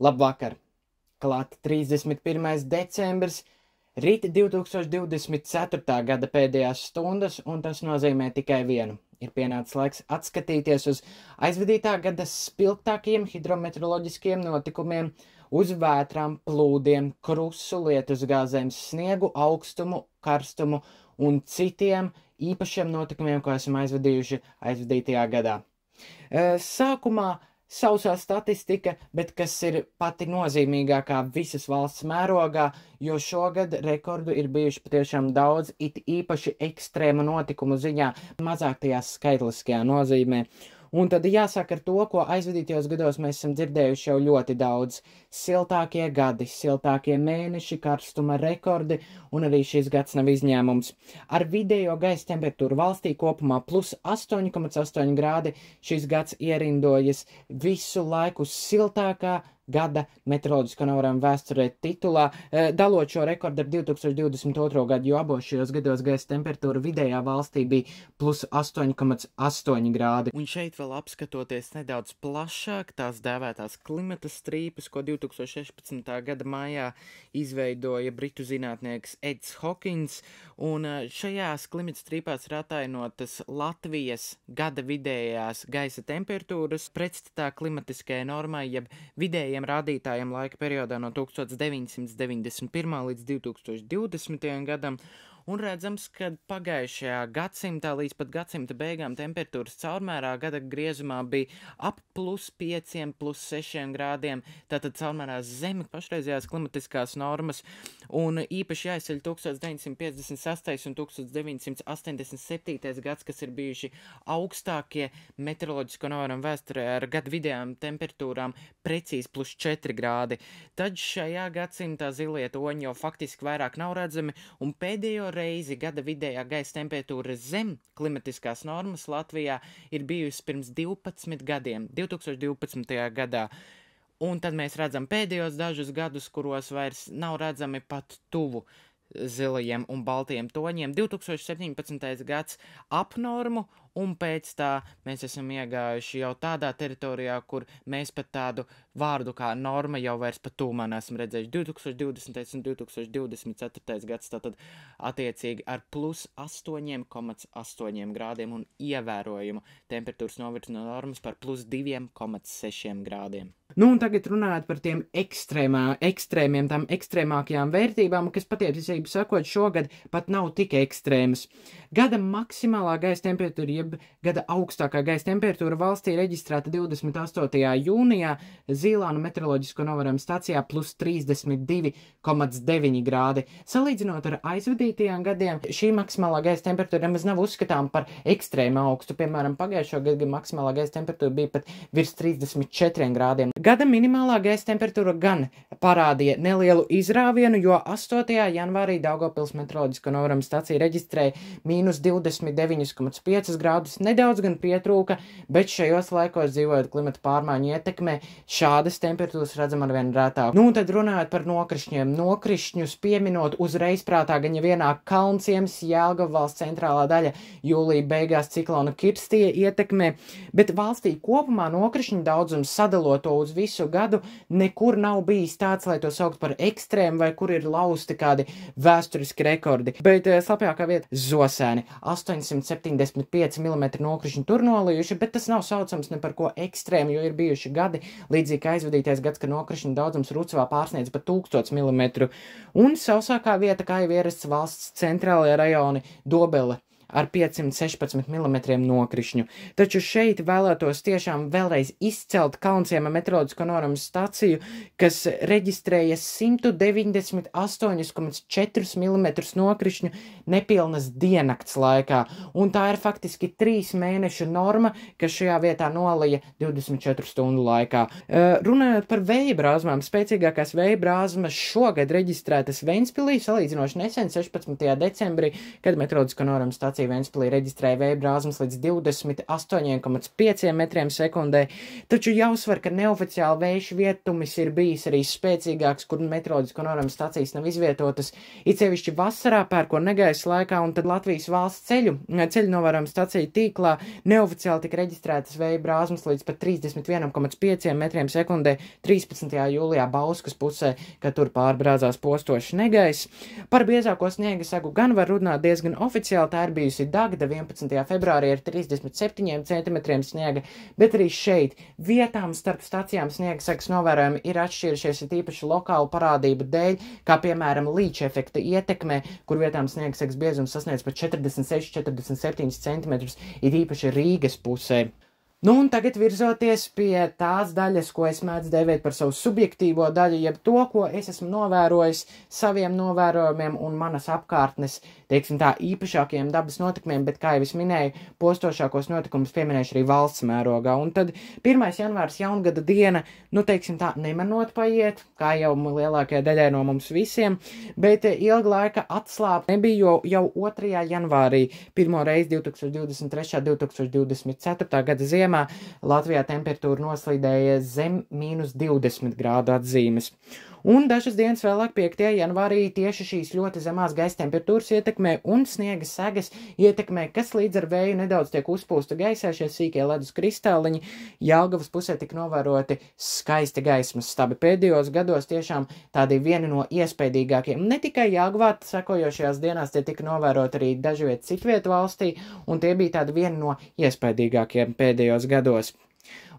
Labvakar! Klāt 31. decembris, rīt 2024. gada pēdējās stundas, un tas nozīmē tikai vienu. Ir pienācis laiks atskatīties uz aizvadītā gada spilgtākajiem hidrometeoroloģiskiem notikumiem, uz vētrām, plūdiem, krusu, lietusgāzēm, sniegu, augstumu, karstumu un citiem īpašiem notikumiem, ko esam aizvadījuši aizvadītajā gadā. Sākumā sausā statistika, bet kas ir pati nozīmīgākā visas valsts mērogā, jo šogad rekordu ir bijuši patiešām daudz, it īpaši ekstrēma notikumu ziņā, mazāk tajā skaitliskajā nozīmē. Un tad jāsāk ar to, ko aizvadītajos gados mēs esam dzirdējuši jau ļoti daudz. Siltākie gadi, siltākie mēneši, karstuma rekordi, un arī šis gads nav izņēmums. Ar vidējo gaisa temperatūru valstī kopumā plus 8,8 grādi šis gads ierindojas visu laiku siltākā gada meteoroloģisko novērojumu vēsturē titulā, dalot šo rekordu ar 2022. gadu, jo abos šajos gados gaisa temperatūra vidējā valstī bija plus 8,8 grādi. Un šeit vēl apskatoties nedaudz plašāk tās dēvētās klimata strīpes, ko 2016. gada maijā izveidoja britu zinātnieks Eds Hokins, un šajās klimata strīpās ir atainotas Latvijas gada vidējās gaisa temperatūras pretstatā klimatiskajai normai, jeb vidējiem rādītājiem laika periodā no 1991. līdz 2020. gadam, un redzams, ka pagājušajā gadsimtā līdz pat gadsimta beigām temperatūras caurmērā gada griezumā bija ap plus 5, plus 6 grādiem, tātad caurmērā zem pašreizējās klimatiskās normas, un īpaši jāizceļ 1956. un 1987. gads, kas ir bijuši augstākie meteoroloģisko novērojumu vēsturē ar gadu vidējām temperatūrām precīzi plus 4 grādi. Tad šajā gadsimtā zilie toņi jau faktiski vairāk nav redzami, un pēdējo reizi gada vidējā gaisa temperatūra zem klimatiskās normas Latvijā ir bijusi pirms 12 gadiem, 2012. gadā. Un tad mēs redzam pēdējos dažus gadus, kuros vairs nav redzami pat tuvu zilajiem un baltiem toņiem. 2017. gads ap normu, un pēc tā mēs esam iegājuši jau tādā teritorijā, kur mēs pat tādu vārdu kā norma jau vairs pat tūmā nesam redzējuši. 2020. un 2024. gads tātad attiecīgi ar plus 8,8 grādiem un ievērojumu temperatūras novirzi no normas par plus 2,6 grādiem. Nu, un tagad runājot par tiem ekstrēmiem, tām ekstrēmākajām vērtībām, kas patiesībā sakot šogad pat nav tik ekstrēmas. Gada maksimālā gaisa temperatūra, jeb gada augstākā gaisa temperatūra valstī reģistrēta 28. jūnijā Zīlānu meteoroloģisko novērojumu stacijā plus 32,9 grādi. Salīdzinot ar aizvadītajiem gadiem, šī maksimālā gaisa temperatūra nemaz nav uzskatām par ekstrēmu augstu. Piemēram, pagājušo gadu maksimālā gaisa temperatūra bija pat virs 34 grādiem. Gada minimālā gaisa temperatūra gan parādīja nelielu izrāvienu, jo 8. janvārī Daugavpils meteoroloģisko novērojumu stacija reģistrēja mīnus 29,5 grādus, nedaudz gan pietrūka, bet šajos laikos dzīvojot klimata pārmaiņu ietekmē, šādas temperatūras redzam arvien rētāk. Nu, un tad runājot par nokrišņiem. Nokrišņus pieminot uzreiz prātā gan jau vienā Kalnciems, Jelgava valsts centrālā daļa jūlija beigās ciklona Kirstija ietekmē, bet valstī kopumā nokrišņu daudzums sadalot to uz visu gadu nekur nav bijis tāds, lai to saukt par ekstrēmu vai kur ir lausti kādi vēsturiski rekordi. Bet slapjākā vieta Zosēni. 875 mm nokrišņi tur nolījuši, bet tas nav saucams ne par ko ekstrēmu, jo ir bijuši gadi, līdzīgi kā aizvadītais gads, ka nokrišņu daudzums Rucavā pārsniedz pat 1000 mm. Un sausākā vieta, kā jau ierasts valsts centrālajā rajoni Dobele ar 516 mm nokrišņu. Taču šeit vēlētos tiešām vēlreiz izcelt Kalnciema meteoroloģisko novērojumu staciju, kas reģistrēja 198,4 mm nokrišņu nepilnas diennakts laikā, un tā ir faktiski 3 mēnešu norma, kas šajā vietā nolija 24 stundu laikā. Runājot par vēja brāzmām, spēcīgākās vēja brāzmas šogad reģistrētas Ventspilī, salīdzinoši nesen 16. decembrī, kad meteoroloģisko novērojumu stācija stacija Ventspilī reģistrēja vēja brāzmas līdz 28,5 metriem sekundē, taču jāuzsver, ka neoficiāli vējš vietumis ir bijis arī spēcīgāks, kur meteoroloģisko novērojumu stacijas nav izvietotas, it sevišķi vasarā, pērko negaisa laikā, un tad Latvijas valsts ceļu novērojumu staciju tīklā neoficiāli tika reģistrētas vēja brāzmas līdz pat 31,5 metriem sekundē 13. jūlijā Bauskas pusē, kad tur pārbrāzās postoši negaiss. Par biezāko sniega segu gan var runāt diezgan oficiāli, tā ir bijusi Dagda 11. februārī ar 37 centimetriem sniega, bet arī šeit vietām starp stacijām sniega segas novērojumi ir atšķīrušies īpaši lokālu parādību dēļ, kā piemēram līča efekta ietekmē, kur vietām sniega segas biezums sasniedz pat 46-47 centimetrus, ir īpaši Rīgas pusē. Nu, un tagad virzoties pie tās daļas, ko es mēdzu dēvēt par savu subjektīvo daļu, jeb to, ko es esmu novērojis saviem novērojumiem un manas apkārtnes, teiksim tā, īpašākiem dabas notikumiem, bet, kā jau es minēju, postošākos notikumus pieminēšu arī valsts mērogā. Un tad 1. janvārs jaungada diena, nu, teiksim tā, nemanot paiet, kā jau lielākajai daļai no mums visiem, bet ilga laika atslāp nebija, jo jau 2. janvārī pirmo reizi 2023. 2024. gada ziemā Latvijā temperatūra noslīdēja zem -20 grādu atzīmes. Un dažas dienas vēlāk 5. janvārī tieši šīs ļoti zemās gaisa temperatūras ietekmē un sniega segas ietekmē, kas līdz ar vēju nedaudz tiek uzpūsta gaisā, šie sīkie ledus kristāliņi, Jelgavas pusē tika novēroti skaisti gaismas stabi. Pēdējos gados tiešām tādi vieni no iespaidīgākiem. Ne tikai Jelgavā, sekojošajās dienās tie tika novēroti arī dažviet citviet valstī, un tie bija tādi vieni no iespaidīgākiem pēdējos gados.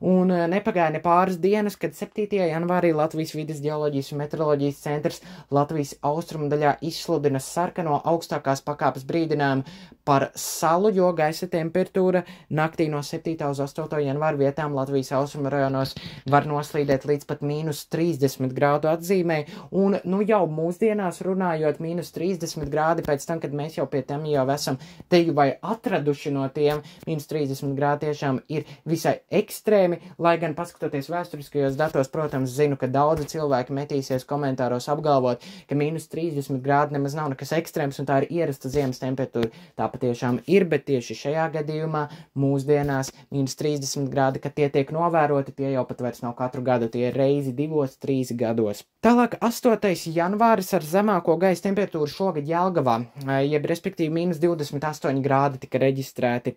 Un nepagāja ne pāris dienas, kad 7. janvārī Latvijas vides geoloģijas un meteoroloģijas centrs Latvijas austrumu daļā izsludina sarkano augstākās pakāpes brīdinājumu par salu, jo gaisa temperatūra naktī no 7. uz 8. janvāra vietām Latvijas austrumu rajonos var noslīdēt līdz pat -30 grādu atzīmē, un nu jau mūsdienās runājot -30 grādi pēc tam, kad mēs jau pie tiem jau esam teju vai atraduši no tiem, -30 grādi tiešām ir visai ekstrēmi, lai gan paskatoties vēsturiskajos datos, protams, zinu, ka daudzi cilvēki metīsies komentāros apgalvot, ka -30 grādi nemaz nav nekas ekstrēms un tā ir ierasta ziemas temperatūra. Tā patiešām ir, bet tieši šajā gadījumā mūsdienās -30 grādi, kad tie tiek novēroti, tie jau pat vairs nav katru gadu, tie ir reizi 2-3 gados. Tālāk 8. janvāris ar zemāko gaisa temperatūru šogad Jelgavā, jeb respektīvi -28 grādi tika reģistrēti.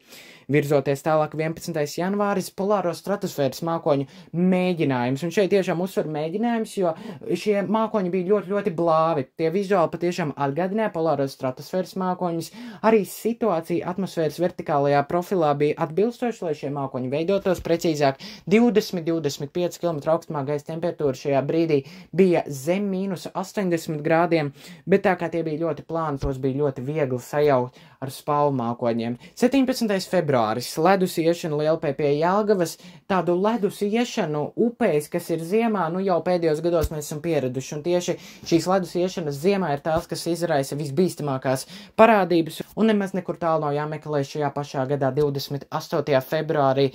Virzoties tālāk 11. janvāris polāro stratosfēras mākoņu mēģinājums, un šeit tiešām uzsver mēģinājums, jo šie mākoņi bija ļoti, ļoti blāvi. Tie vizuāli patiešām atgādināja polāros stratosfēras mākoņus, arī situācija atmosfēras vertikālajā profilā bija atbilstoša, lai šie mākoņi veidotos precīzāk. 20-25 km augstumā gaisa temperatūra šajā brīdī bija zem -80 grādiem, bet tā kā tie bija ļoti plāni, tos bija ļoti viegli sajaukt ar spalvu mākoņiem. 17. februāris ledus iešana Lielupē pie Jelgavas, tādu ledus iešanu upēs, kas ir ziemā, nu jau pēdējos gados mēs esam pieraduši, un tieši šīs ledus iešanas ziemā ir tās, kas izraisa visbīstamākās parādības, un nemaz nekur tālu nav jāmeklē šajā pašā gadā 28. februārī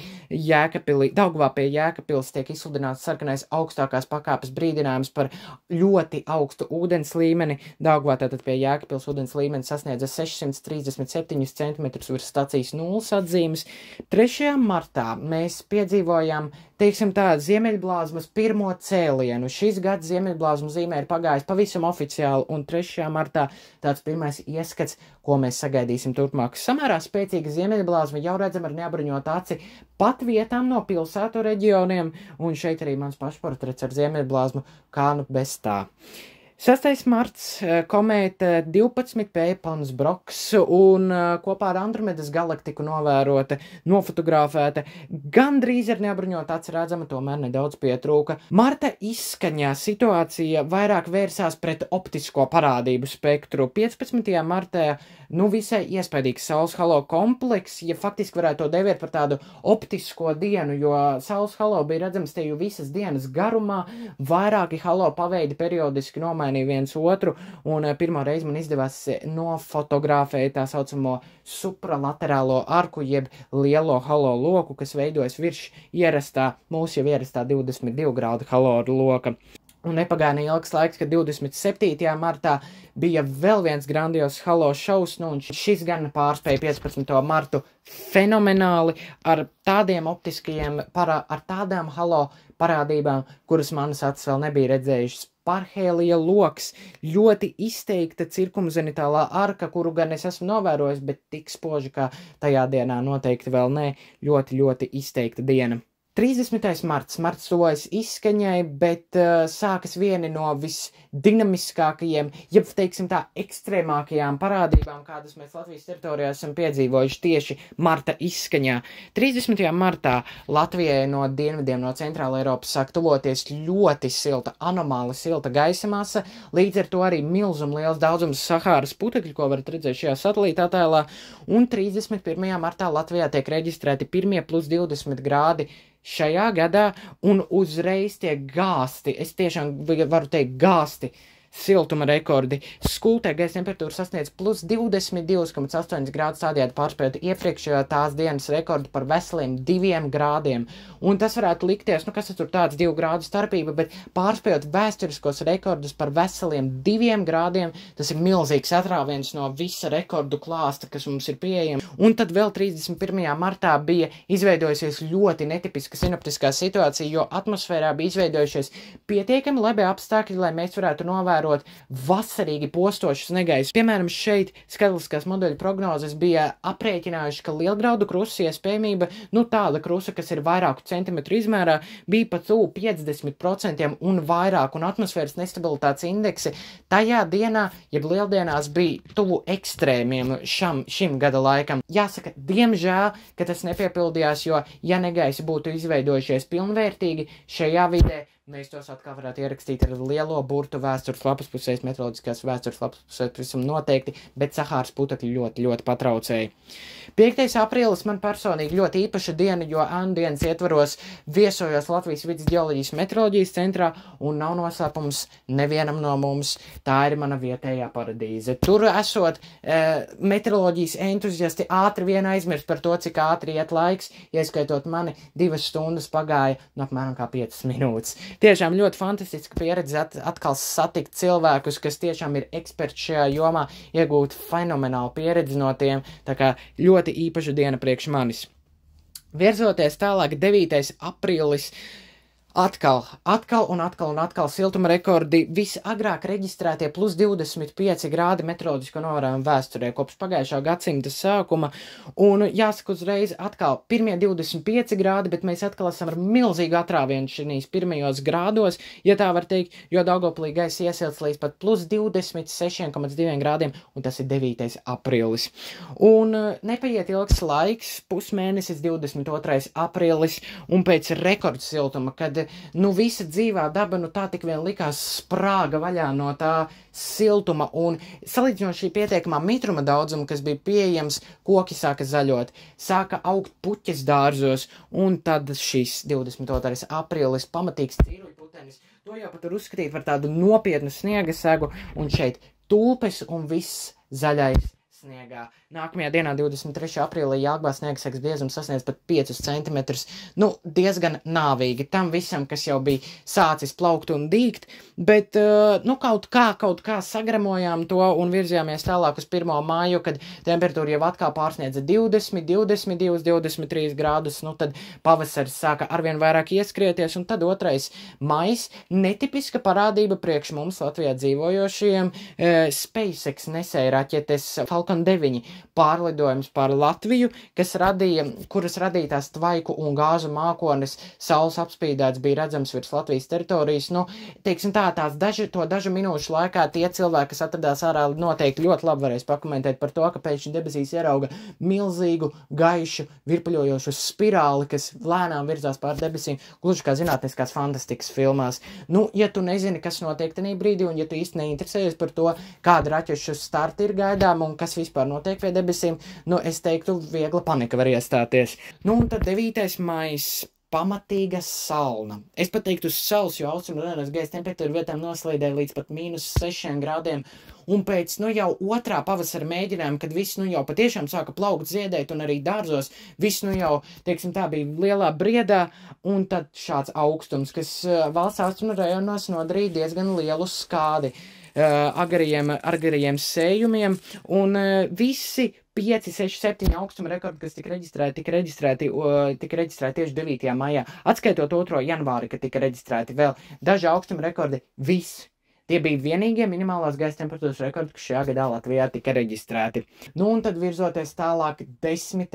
Daugavā pie Jēkabpils tiek izsludināts sarkanais augstākās pakāpes brīdinājums par ļoti augstu ūdens līmeni. Daugavā tātad pie Jēkabpils ūdens līmenis sasniedza 637 cm virs stacijas nulles atzīmes. 3. martā mēs piedzīvojām, teiksim tā, Ziemeļblāzmas pirmo cēlienu. Šis gads Ziemeļblāzmu zīmē ir pagājis pavisam oficiāli, un 3. martā tāds pirmais ieskats, ko mēs sagaidīsim turpmāk. Samērā spēcīga Ziemeļblāzma jau redzam ar neapbruņotu aci pat vietām no pilsētu reģioniem, un šeit arī mans pašportrets ar Ziemeļblāzmu, kā nu bez tā. 6. marts komēta 12P Pons-Broks un kopā ar Andromedas galaktiku novērota, nofotografēta, gandrīz ar neapbruņotu aci redzama, tomēr nedaudz pietrūka. Marta izskaņā situācija vairāk vērsās pret optisko parādību spektru. 15. martā, nu visai iespaidīgs saules halo kompleks, ja faktiski varētu to devēt par tādu optisko dienu, jo saules halo bija redzams te jau visas dienas garumā, vairāki halo paveidi periodiski nomainīja viens otru, un pirmo reizi man izdevās nofotografēt tā saucamo supralaterālo arku, jeb lielo halo loku, kas veidojas virs ierastā, mūsu jau ierastā 22 grādu halo loka. Un nepagāja ilgs laiks, kad 27. martā bija vēl viens grandios halo šovs, un šis gan pārspēja 15. martu fenomenāli ar tādiem ar tādām halo parādībām, kuras manas acis vēl nebija redzējušas. Parhēlija loks, ļoti izteikta cirkumzenitālā arka, kuru gan es esmu novērojis, bet tik spoži kā tajā dienā noteikti vēl ne, ļoti izteikta diena. 30. marts tuvojas izskaņai, bet sākas vieni no visdinamiskākajiem, jeb, teiksim tā, ekstrēmākajām parādībām, kādas mēs Latvijas teritorijā esam piedzīvojuši tieši marta izskaņā. 30. martā Latvijai no dienvidiem, no Centrāla Eiropas sāk tuvoties ļoti silta, anomāli silta gaisa masa, līdz ar to arī liels daudzums Sahāras putekļu, ko varat redzēt šajā satelīta attēlā, un 31. martā Latvijā tiek reģistrēti pirmie +20 grādi šajā gadā, un uzreiz tiek gāsti, es tiešām varu teikt gāsti, siltuma rekordi. Skultē gaisa temperatūra sasniedz +22,8 grādus, tādējādi pārspējot iepriekšējā tās dienas rekordu par veseliem 2 grādiem. Un tas varētu likties, kas tur tāds 2 grādu starpība, bet pārspējot vēsturiskos rekordus par veseliem 2 grādiem, tas ir milzīgs atrāviens no visa rekordu klāsta, kas mums ir pieejama. Un tad vēl 31. martā bija izveidojusies ļoti netipiska sinoptiskā situācija, jo atmosfērā bija izveidojušies pietiekami labi apstākļi, lai mēs varētu novērot vasarīgi postošus negaisus. Piemēram, šeit skatliskās modeļu prognozes bija aprēķinājuši, ka lielgraudu krusas iespējamība, tāda krusa, kas ir vairāku centimetru izmērā, bija pat tuvu 50% un vairāk, un atmosfēras nestabilitātes indeksi tajā dienā, jeb lieldienās, bija tuvu ekstrēmiem šim gada laikam. Jāsaka, diemžēl, ka tas nepiepildījās, jo, ja negaisi būtu izveidojušies pilnvērtīgi šajā vidē, mēs tos atkal varētu ierakstīt ar lielo burtu vēstures lapas pusēs, meteoroloģiskās vēstures lapas pusēs, visam noteikti, bet Sahāras putekļi ļoti patraucēja. 5. aprīlis man personīgi ļoti īpaša diena, jo ēnu dienas ietvaros viesojos Latvijas Vides ģeoloģijas meteoroloģijas centrā, un nav noslēpums nevienam no mums, tā ir mana vietējā paradīze. Tur esot meteoroloģijas entuziasti ātri vien aizmirst par to, cik ātri iet laiks, ieskaitot mani 2 stundas pagāja, apmēram kā 5 minūtes. Tiešām ļoti fantastiska pieredze atkal satikt cilvēkus, kas tiešām ir eksperti šajā jomā, iegūt fenomenālu pieredzi no tiem, tā kā ļoti īpaša diena priekš manis. Virzoties tālāk, 9. aprīlis, atkal siltuma rekordi, visagrāk reģistrētie +25 grādi meteoroloģisko novērojumu vēsturē kopš pagājušā gadsimta sākuma, un jāsaka uzreiz atkal pirmie 25 grādi, bet mēs atkal esam ar milzīgu atrāvienu šīs pirmajos grādos, ja tā var teikt, jo Daugavpilī gaisa iesilts līdz pat +26,2 grādiem, un tas ir 9. aprīlis. Un nepaiet ilgs laiks, pusmēnesis, 22. aprīlis, un pēc rekordsiltuma, kad visa dzīvā daba, tā tik vien likās sprāga vaļā no tā siltuma, un salīdzinot šī pietiekamā mitruma daudzuma, kas bija pieejams, koki sāka zaļot, sāka augt puķes dārzos, un tad šis 22. aprīlis pamatīgs cīruļputenis, to jau pat var uzskatīt par tādu nopietnu sniega segu, un šeit tulpes un viss zaļais sniegā. Nākamajā dienā, 23. aprīlī, Jelgavā sniegseks biezums sasniedz pat 5 cm. Diezgan nāvīgi tam visam, kas jau bija sācis plaukt un dīgt, bet kaut kā sagramojām to un virzījāmies tālāk uz 1. māju, kad temperatūra jau atkal pārsniedza 20, 22, 23 grādus, tad pavasaris sāka arvien vairāk ieskrieties, un tad 2. maijs, netipiska parādība priekš mums Latvijā dzīvojošiem, SpaceX nesēja raķetes Falcon 9 pārlidojums pār Latviju, kuras radītās tvaiku un gāzu mākonis, saules apspīdēts bija redzams virs Latvijas teritorijas. Teiksim tā, to dažu minūšu laikā tie cilvēki, kas atradās ārā, noteikti ļoti labi varēs pakomentēt par to, ka pēkšņi debesīs ierauga milzīgu, gaišu, virpuļojošu spirāli, kas lēnām virzās pār debesīm, gluži kā zinātniskās fantastikas filmās. Ja tu nezini, kas notiek tajā brīdī, un ja tu īsti neinteresējies par to, kāda raķešu starta ir gaidām un kas vispār notiek pie debesīm, es teiktu, viegla panika var iestāties. Un tad 9. maijs, pamatīga salna. Es pat teiktu uz saules, jo austrumrajonos gaisa temperatūra vietām noslīdēja līdz pat -6 grādiem. Un pēc, jau otrā pavasara mēģinājuma, kad viss, jau patiešām sāka plaukt, ziedēt, un arī dārzos, viss, jau, teiksim, tā bija lielā briedā, un tad šāds augstums, kas valsts austrumrajonos nodarīja diezgan lielu skādi agrajiem sējumiem, un visi 5, 6, 7 augstuma rekordi, kas tika reģistrēti tieši 9. maijā, atskaitot 2. janvāri, kad tika reģistrēti vēl daži augstuma rekordi, visi. Tie bija vienīgie minimālās gaisa temperatūras rekordi, kas šajā gadā Latvijā tika reģistrēti. Un tad virzoties tālāk 10.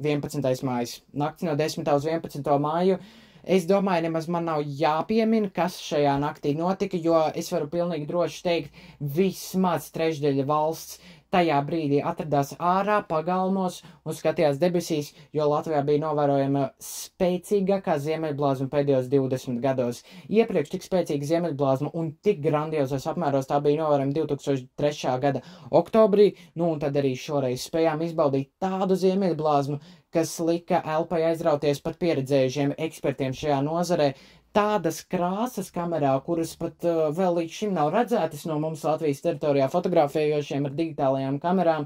11. mājas. Nakts no 10. uz 11. māju. Es domāju, nemaz man nav jāpiemina, kas šajā naktī notika, jo es varu pilnīgi droši teikt, vismaz trešdaļa valsts tajā brīdī atradās ārā, pagalmos un skatījās debesīs, jo Latvijā bija novērojama spēcīgākā ziemeļblāzma pēdējos 20 gados. Iepriekš tik spēcīga ziemeļblāzma un tik grandiozos apmēros tā bija novērojama 2003. gada oktobrī, un tad arī šoreiz spējām izbaudīt tādu ziemeļblāzmu, kas lika elpai aizrauties pat pieredzējušiem ekspertiem šajā nozarē. Tādas krāsas kamerā, kuras pat vēl līdz šim nav redzētas no mums Latvijas teritorijā fotografējošiem ar digitālajām kamerām,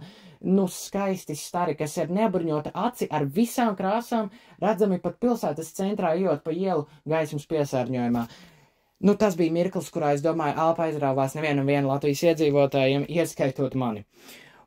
skaisti stari, kas ir neapbruņota aci ar visām krāsām, redzami pat pilsētas centrā ejot pa ielu gaismas piesārņojumā. Tas bija mirklis, kurā, es domāju, elpa aizrāvās nevienam Latvijas iedzīvotājiem, ieskaitot mani.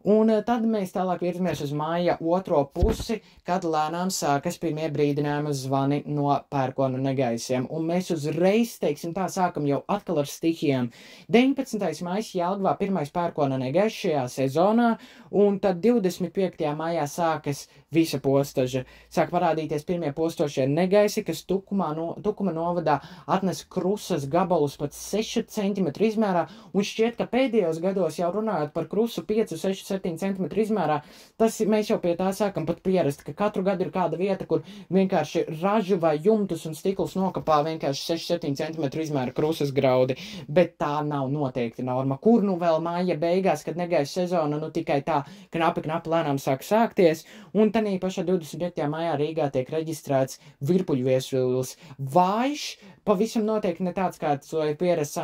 Un tad mēs tālāk virzamies uz māja otro pusi, kad lēnām sākas pirmie brīdinājumi zvani no pērkonu negaisiem. Un mēs uzreiz, teiksim tā, sākam jau atkal ar stihijām. 19. maijs Jelgavā pirmais pērkona negaiss šajā sezonā, un tad 25. maijā sākas visa postaža. Sāk parādīties pirmie postošie negaisi, kas Tukuma novadā atnes krusas gabalus pat 6 cm izmērā, un šķiet, ka pēdējos gados jau runājot par krusu 5, 6, 7 cm izmērā, mēs jau pie tā sākam pat pierast, ka katru gadu ir kāda vieta, kur vienkārši ražu vai jumtus un stiklus nokapā vienkārši 6-7 cm izmēra krusas graudi, bet tā nav noteikti norma. Kur vēl māja beigās, kad negaisa sezona, tikai tā knapi lēnām sāk sākties, un tanī pašā 25. maijā Rīgā tiek reģistrēts virpuļviesulis vājš, pavisam noteikti ne tāds, kāds to ir pierasts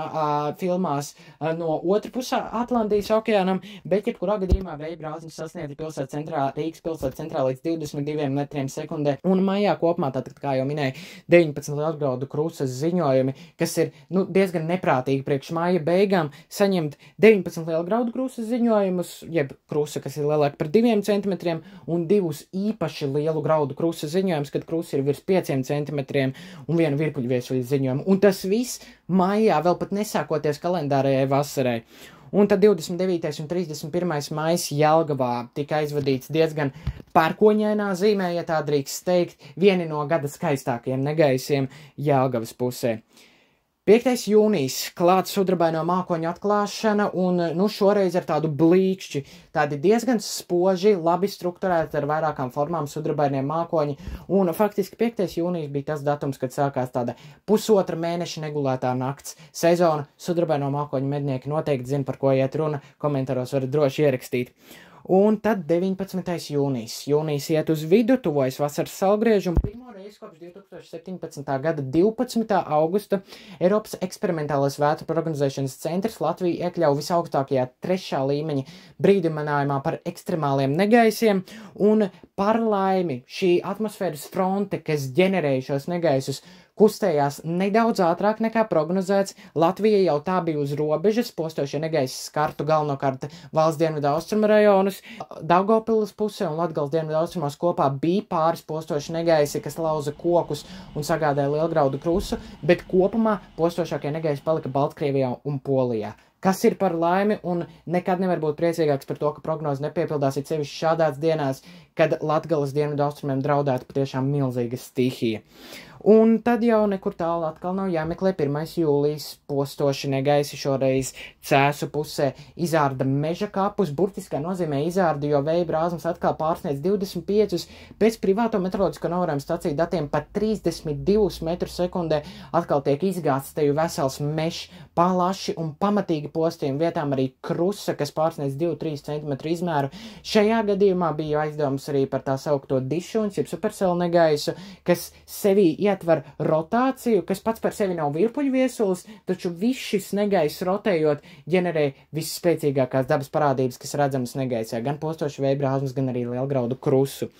filmās no otra pusē Atlantijas okeānam, bet jebkurā gadījumā vēja brāzmas sasniedza Rīgas pilsētas centrā līdz 22 metriem sekundē, un maijā kopumā, tātad, kā jau minēju, 19 lielgraudu krusas ziņojumi, kas ir diezgan neprātīgi priekš maija beigām saņemt 19 lielgraudu krusas ziņojumus, jeb krusa, kas ir lielāka par 2 centimetriem, un 2 īpaši lielu graudu krusa ziņojumus, kad krusa ir virs 5 centimetriem un vienu virpuļviesuļu ziņojumu. Un tas viss maijā, vēl pat nesākoties kalendārajai vasarai. Un tad 29. un 31. maijs Jelgavā tika aizvadīts diezgan pērkoņainā zīmē, ja tā drīkst teikt, vieni no gada skaistākajiem negaisiem Jelgavas pusē. 5. jūnijas klāts sudrabaino mākoņu atklāšana, un šoreiz ar tādu blīkšķi, tādi diezgan spoži, labi strukturēti ar vairākām formām sudrabainie mākoņi, un faktiski 5. jūnijas bija tas datums, kad sākās tāda pusotra mēneša negulētā nakts sezona. Sudrabaino mākoņu mednieki noteikti zina, par ko iet runa, komentāros varat droši ierakstīt. Un tad 19. jūnijas. Jūnijas iet uz vidu, tuvojas vasaras saulgrieži, un pirmo reizi kopš 2017. gada 12. augusta Eiropas eksperimentālais vētru prognozēšanas centrs Latviju iekļauj visaugstākajā 3. līmeņa brīdinājumā par ekstremāliem negaisiem, un par laimi šī atmosfēras fronte, kas ģenerēja šos negaisus, kustējās nedaudz ātrāk nekā prognozēts. Latvija jau tā bija uz robežas, postošie negaisi skartu galvenokārt valsts dienvidu austrumu rajonus. Daugavpils pusē un Latgales dienvidu austrumos kopā bija pāris postoši negaisi, kas lauza kokus un sagādāja lielgraudu krusu, bet kopumā postošākie negaisi palika Baltkrievijā un Polijā. Kas ir par laimi, un nekad nevar būt priecīgāks par to, ka prognoze nepiepildās, it sevišķi šādās dienās, kad Latgales dienvidu austrumiem draudētu patiešām milzīga stihija. Un tad jau nekur tālu atkal nav jāmeklē 1. jūlijas postoši negaisi, šoreiz Cēsu pusē izārda meža kapus, burtiskā nozīmē izārda, jo vēja brāzmas atkal pārsniedz 25, pēc privāto meteoroloģisko novērojumu staciju datiem pat 32 metrus sekundē atkal tiek izgāsts teju vesels mežs, plaši un pamatīgi postījumi, vietām arī krusa, kas pārsniedz 2-3 cm izmēru. Šajā gadījumā bija aizdevums arī par tā saukto dišuņus, jeb supercelu negaisu, kas sevī ietver rotāciju, kas pats par sevi nav virpuļviesulis, taču viss šis negaiss rotējot ģenerē visspēcīgākās dabas parādības, kas redzamas negaisā, gan postošu vēja brāzmas, gan arī lielgraudu krusu.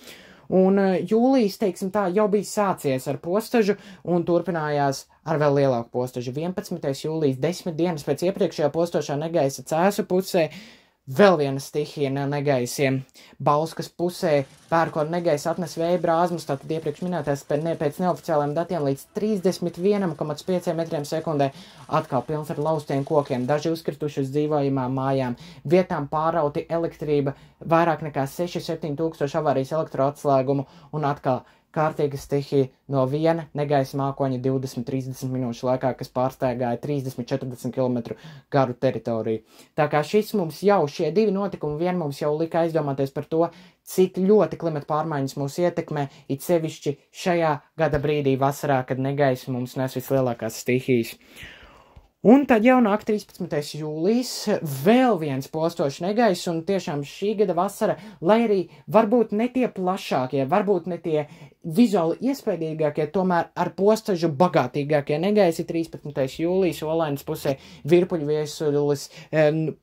Un jūlijas, teiksim tā, jau bija sācies ar postažu un turpinājās ar vēl lielāku postažu. 11. jūlijas 10 dienas pēc iepriekšējā postošā negaisa cēsu pusē vēl viena stihija negaisiem. Bauskas pusē pērkona negaisa atnes vēja brāzmas, tātad iepriekš minētais pēc neoficiāliem datiem līdz 31,5 metriem sekundē, atkal pilns ar laustiem kokiem, daži uzkrituši uz dzīvojamām mājām, vietām pārauti elektrība, vairāk nekā 6-7 tūkstoši avārijas elektroatslēgumu un atkal kārtīga stihija no viena negaisa mākoņa 20-30 minūšu laikā, kas pārsteigāja 30-40 km garu teritoriju. Tā kā šie divi notikumi vien mums jau lika aizdomāties par to, cik ļoti klimata pārmaiņas mūs ietekmē, it sevišķi šajā gada brīdī vasarā, kad negaisa mums nes vislielākās stihijas. Un tad jau nāk 13. jūlijas, vēl viens postošs negaiss, un tiešām šī gada vasara, lai arī varbūt ne tie plašākie, varbūt ne tie vizuāli iespaidīgākie, tomēr ar postažu bagātīgākie negaisi 13. jūlijas, Olainas pusē virpuļviesulis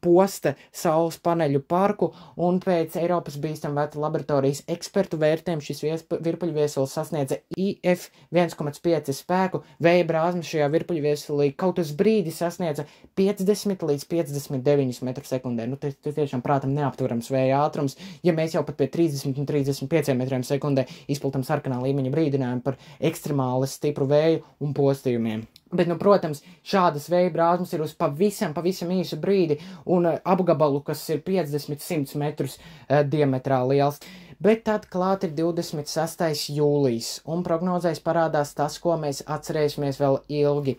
posta saules paneļu parku, un pēc Eiropas bīstamvērta laboratorijas ekspertu vērtējumu šis virpuļviesulis sasniedza IF 1,5 spēku, vēja brāzmas šajā virpuļviesulī kaut uz brīdi sasniedza 50 līdz 59 metru sekundē. Nu, tas tiešām prātam neaptverams vēja ātrums, ja mēs jau pat pie 30 un 35 metriem sekundē izplatam sarkanā līmeņa brīdinājumu par ekstremāli stipru vēju un postījumiem. Bet, nu, protams, šādas vēja brāzmas ir uz pavisam īsu brīdi un apgabalu, kas ir 50-100 metrus diametrā liels. Bet tad klāt ir 26. jūlijas, un prognozēs parādās tas, ko mēs atcerēsimies vēl ilgi.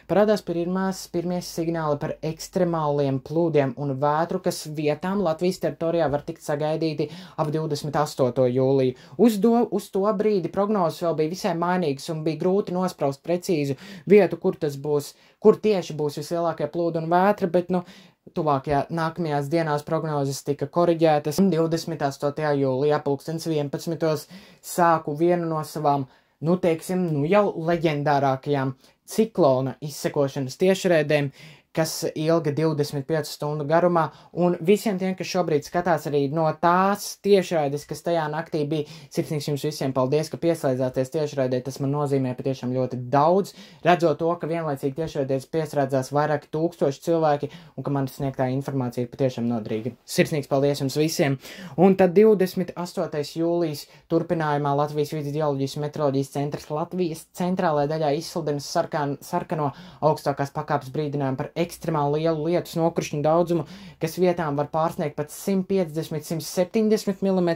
Parādās pirmie signāli par ekstremāliem plūdiem un vētru, kas vietām Latvijas teritorijā var tikt sagaidīti ap 28. jūliju. Uz to brīdi prognozes vēl bija visai mainīgas un bija grūti nospraust precīzu vietu, kur tieši būs vislielākie plūdi un vētra, bet, nu, nākamajās dienās prognozes tika koriģētas. 28. jūlijā pulkstens 11. sāku vienu no savām, jau leģendārākajām ciklona izsekošanas tiešraidēm, kas ilga 25 stundu garumā, un visiem tiem, kas šobrīd skatās arī no tās tiešraides, kas tajā naktī bija, sirsnīgs jums visiem paldies, ka pieslēdzāties tiešraidē, tas man nozīmē patiešām ļoti daudz, redzot to, ka vienlaicīgi tiešraidēs pieslēdzās vairāk tūkstoši cilvēki, un ka man sniegtā informācija ir patiešām nodrīga. Sirsnīgs paldies jums visiem, un tad 28. jūlijas turpinājumā Latvijas vides geoloģijas un meteoroloģijas centrs Latvijas centrālajā daļā izsludina sarkano augstākās pakāpes brīdinājumu par ekstremāli lielu lietus nokrišņu daudzumu, kas vietām var pārsniegt pat 150-170 mm,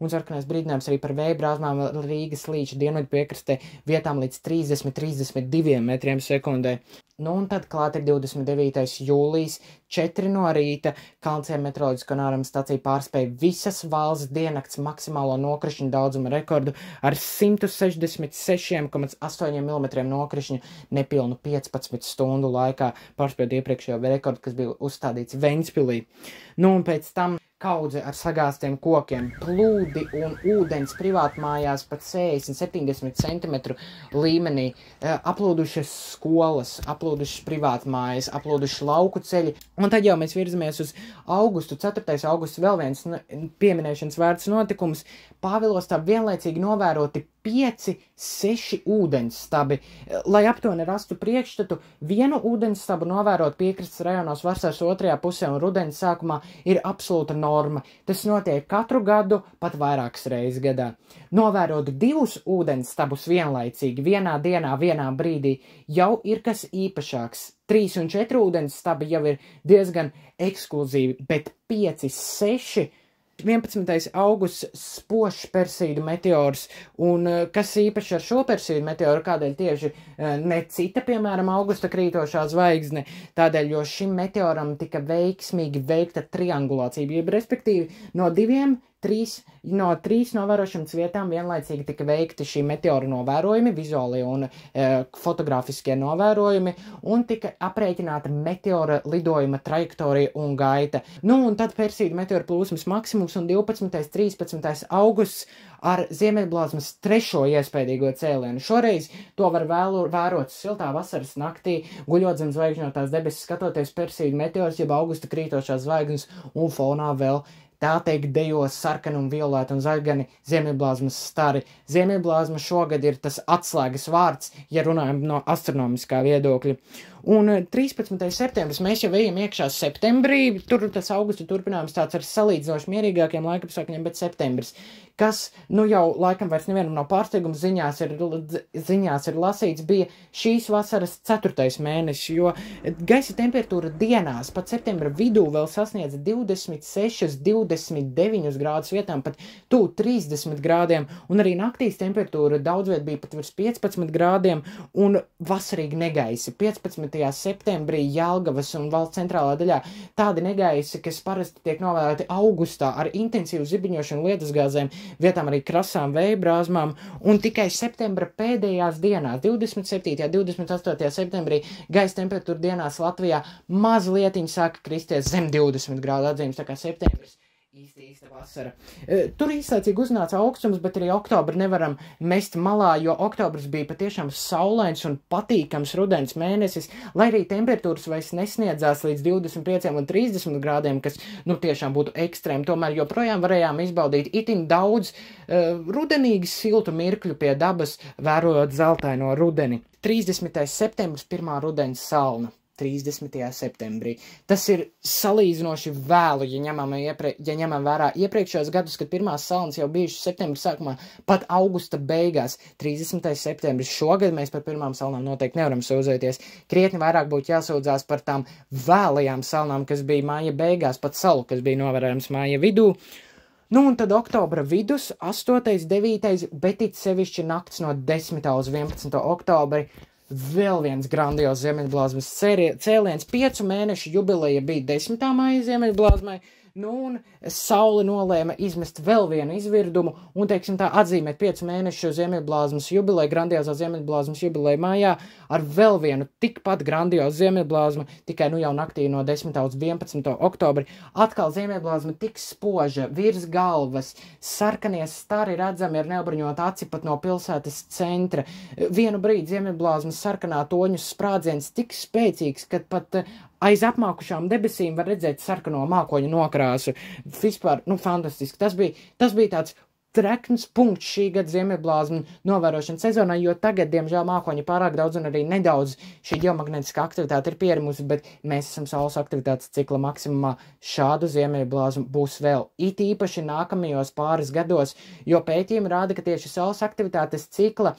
un sarkanais brīdinājums arī par vēja brāzmām Rīgas līča dienvidu piekrastē vietām līdz 30-32 metriem sekundē. Nu, un tad klāt ir 29. jūlijas, 4 no rīta, Kalnciem meteoroloģisko novērojumu stacija pārspēja visas valsts diennakts maksimālo nokrišņu daudzumu rekordu ar 166,8 mm nokrišņu nepilnu 15 stundu laikā, pārspējot iepriekšējo rekordu, kas bija uzstādīts Ventspilī. Nu, un pēc tam kaudze ar sagāstiem kokiem, plūdi un ūdens privātmājās pat 60-70 centimetru līmenī, aplūdušas skolas, aplūdušas privātmājas, aplūdušas lauku ceļi. Un tad jau mēs virzamies uz augustu, 4. augusts, vēl viens pieminēšanas vērts notikums. Pāvilostā vienlaicīgi novēroti 5-6 ūdensstabi. Lai aptuveni rastu priekšstatu, vienu ūdensstabu novērot piekrastes rajonos vasaras otrajā pusē un rudens sākumā ir absolūta norma. Tas notiek katru gadu, pat vairākas reizes gadā. Novērot 2 ūdensstabus vienlaicīgi, vienā dienā, vienā brīdī, jau ir kas īpašāks. 3 un 4 ūdensstabi jau ir diezgan ekskluzīvi, bet 5-6 11. augusts spožs Persīdu meteors, un kas īpaši ar šo Persīdu meteoru, kādēļ tieši ne cita, piemēram, augusta krītošā zvaigzne, tādēļ, jo šim meteoram tika veiksmīgi veikta triangulācija, jeb respektīvi no 2 no 3 novērošanas vietām vienlaicīgi tika veikti šī meteora novērojumi, vizuālie un fotografiskie novērojumi, un tika aprēķināta meteora lidojuma trajektorija un gaita. Nu, un tad Persīda meteora plūsmas maksimums un 12. 13. augusts ar Ziemeļblāzmas 3. iespējīgo cēlienu. Šoreiz to var vērot siltā vasaras naktī, guļot zem zvaigžņotās debesis, skatoties Persīdu meteors, jeb augusta krītošās zvaigznes, un fonā vēl tā teikt dejos sarkani un violēti un zaļgani Ziemeļblāzmas stari. Ziemeļblāzma šogad ir tas atslēgas vārds, ja runājam no astronomiskā viedokļa. Un 13. septembris, mēs jau ejam iekšā septembrī, tur tas augusta turpinājums tāds ar salīdzinoši mierīgākiem laikapstākļiem, bet septembris, kas, nu jau laikam vairs nevienam no pārsteiguma ziņās ir lasīts, bija šīs vasaras 4. mēnesis, jo gaisa temperatūra dienās pat septembra vidū vēl sasniedz 26, 29 grādus vietām, pat tuvu 30 grādiem, un arī naktīs temperatūra daudzviet bija pat virs 15 grādiem, un vasarīgi negaisi. 15. septembrī Jelgavas un valsts centrālā daļā tādi negaisi, kas parasti tiek novēroti augustā ar intensīvu zibiņošanu lietusgāzēm, vietām arī krasām vējbrāzmām, un tikai septembra pēdējās dienās, 27. 28. septembrī, gaisa temperatūra dienās Latvijā mazlietiņ sāka kristies zem 20 grādu atzīmes, tā kā septembris. Īsta vasara. Tur īslaicīgi uznāca augstums, bet arī oktobru nevaram mest malā, jo oktobrs bija patiešām saulains un patīkams rudens mēnesis, lai arī temperatūras vairs nesniedzās līdz 25 un 30 grādiem, kas, nu, tiešām būtu ekstrēmi. Tomēr joprojām varējām izbaudīt itin daudz rudenīgi siltu mirkļu pie dabas, vērojot zeltaino rudeni. 30. septembris, pirmā rudens salna. 30. septembrī. Tas ir salīdzinoši vēlu, ja ņemam vērā iepriekšējos gadus, kad pirmās salnas jau bijušas septembra sākumā, pat augusta beigās. 30. septembris. Šogad mēs par pirmām salnām noteikti nevaram sūdzēties. Krietni vairāk būtu jāsūdzās par tām vēlajām salnām, kas bija māja beigās, pat salu, kas bija novērojams māja vidū. Nu, un tad oktobra vidus, 8., 9., bet it sevišķi nakts no 10. uz 11. oktobri, vēl viens grandios Ziemeļblāzmas cēliens. 5 mēnešu jubileja bija 10. maija Ziemeļblāzmai, nu un saule nolēma izmest vēl vienu izvirdumu un, teiksim tā, atzīmēt 5 mēnešu Ziemeļblāzmas jubileju, grandiozā Ziemeļblāzmas jubileju mājā ar vēl vienu tikpat grandiozu Ziemeļblāzmu, tikai nu jau naktī no 10. uz 11. oktobri. Atkal Ziemeļblāzma tik spoža, virs galvas, sarkanie stari redzami ar neobruņotu aci pat no pilsētas centra. Vienu brīdi Ziemeļblāzmas sarkanā toņu sprādziens tik spēcīgs, kad pat aiz apmākušām debesīm var redzēt sarkano mākoņu nokrāsu. Vispār, nu, fantastiski. Tas bija tāds trekns punkts šī gada Ziemeļblāzmu novērošanas sezonā, jo tagad, diemžēl, mākoņi pārāk daudz un arī nedaudz šī ģeomagnētiskā aktivitāte ir pierimusi, bet mēs esam saules aktivitātes cikla maksimumā. Šādu Ziemeļblāzmu būs vēl it īpaši nākamajos pāris gados, jo pētījumi rāda, ka tieši saules aktivitātes cikla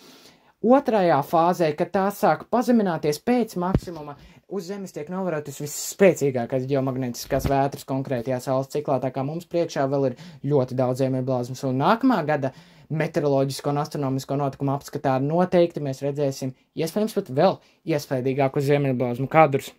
otrajā fāzē, kad tā sāk pazemināties pēc maksimuma, uz Zemes tiek novērotas visspēcīgākās ģeomagnētiskās vētras konkrētajā saules ciklā, tā kā mums priekšā vēl ir ļoti daudz Ziemeļblāzmas, un nākamā gada meteoroloģisko un astronomisko notikumu apskatā noteikti mēs redzēsim iespējams pat vēl iespējīgākus Ziemeļblāzmu kadrus.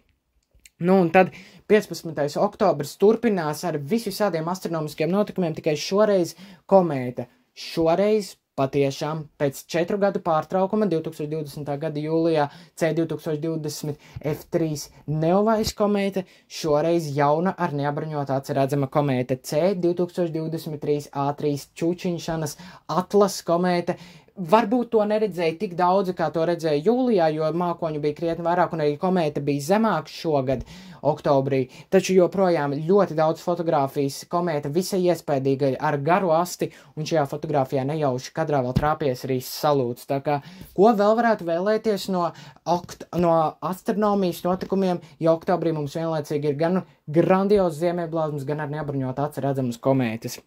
Nu, un tad 15. oktobris turpinās ar visādiem astronomiskiem notikumiem, tikai šoreiz komēta. Šoreiz patiešām pēc 4 gadu pārtraukuma 2020. gada jūlijā C2020 F3 Neowise komēta, šoreiz jauna ar neapbruņotu aci redzama komēta C2023 A3 Čučiņšanas Atlas komēta. Varbūt to neredzēja tik daudzi, kā to redzēja jūlijā, jo mākoņu bija krietni vairāk un arī komēta bija zemāk šogad, oktobrī. Taču joprojām ļoti daudz fotogrāfijas komēta visai iespējīga ar garu asti, un šajā fotogrāfijā nejauši kadrā vēl trāpies arī salūts. Tā kā, ko vēl varētu vēlēties no astronomijas notikumiem, ja oktobrī mums vienlaicīgi ir gan grandios Ziemeļblāzmas, gan ar neapbruņotu aci redzamas komētas.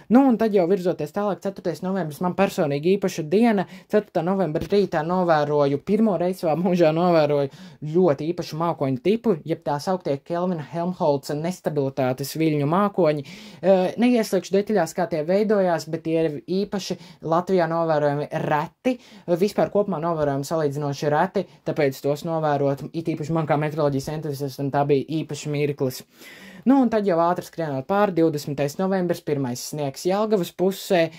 Nu, un tad jau virzoties tālāk, 4. novembris man personīgi īpaša diena. 4. novembra rītā novēroju, pirmo reizi savā mūžā novēroju ļoti īpašu mākoņu tipu, jeb tā sauktie Kelvina Helmholtza nestabilitātes viļņu mākoņi. Neieslēgšu detaļās, kā tie veidojās, bet tie ir īpaši Latvijā novērojami reti, vispār kopumā novērojami salīdzinoši reti, tāpēc tos novērot, it īpaši man kā meteoroloģijas entuziastam, tā bija īpaši mirklis. Nu, un tad jau ātri skrienot pāri, 20. novembris, pirmais sniegs sniegs Jelgavas pusē,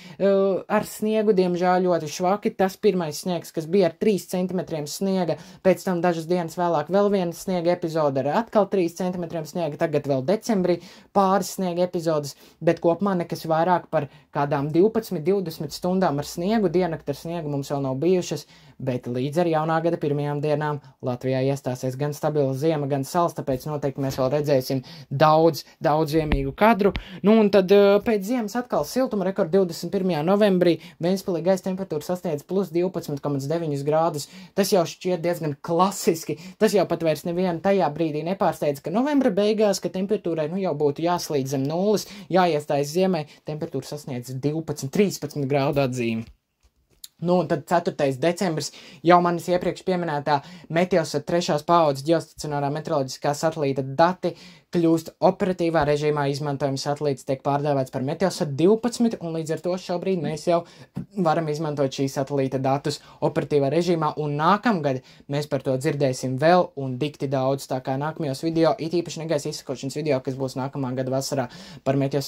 ar sniegu, diemžēl, ļoti švaki. Tas pirmais sniegs, kas bija ar 3 centimetriem sniega, pēc tam dažas dienas vēlāk vēl viena sniega epizode ar atkal 3 centimetriem sniega, tagad vēl decembrī pāris sniega epizodes, bet kopumā nekas vairāk par kādām 12-20 stundām ar sniegu, diennakti ar sniegu mums vēl nav bijušas, bet līdz ar jaunā gada pirmajām dienām Latvijā iestāsies gan stabila ziema, gan sals, tāpēc noteikti mēs vēl redzēsim daudz ziemīgu kadru. Nu, un tad pēc ziemas atkal siltuma rekords 21. novembrī, Ventspilī gaisa temperatūra sasniedz plus 12,9 grādus. Tas jau šķiet diezgan klasiski, tas jau pat vairs nevienu tajā brīdī nepārsteidz, ka novembra beigās, ka temperatūrai jau būtu jāslīd zem nulles, jāiestājas ziemai, temperatūra sasniedz 12-13 grādu atzīmi. Nu, un tad 4. decembris jau manis iepriekš pieminētā Meteosat 3. paaudzes ģeostacionārā meteoroloģiskā satelīta dati kļūst operatīvā režīmā, izmantojuma satelīts tiek pārdēvēts par Meteosat 12, un līdz ar to šobrīd mēs jau varam izmantot šī satelīta datus operatīvā režīmā, un nākamgad mēs par to dzirdēsim vēl un dikti daudz, tā kā nākamajos video, it īpaši negaisa izsakošanas video, kas būs nākamā gada vasarā par Meteosat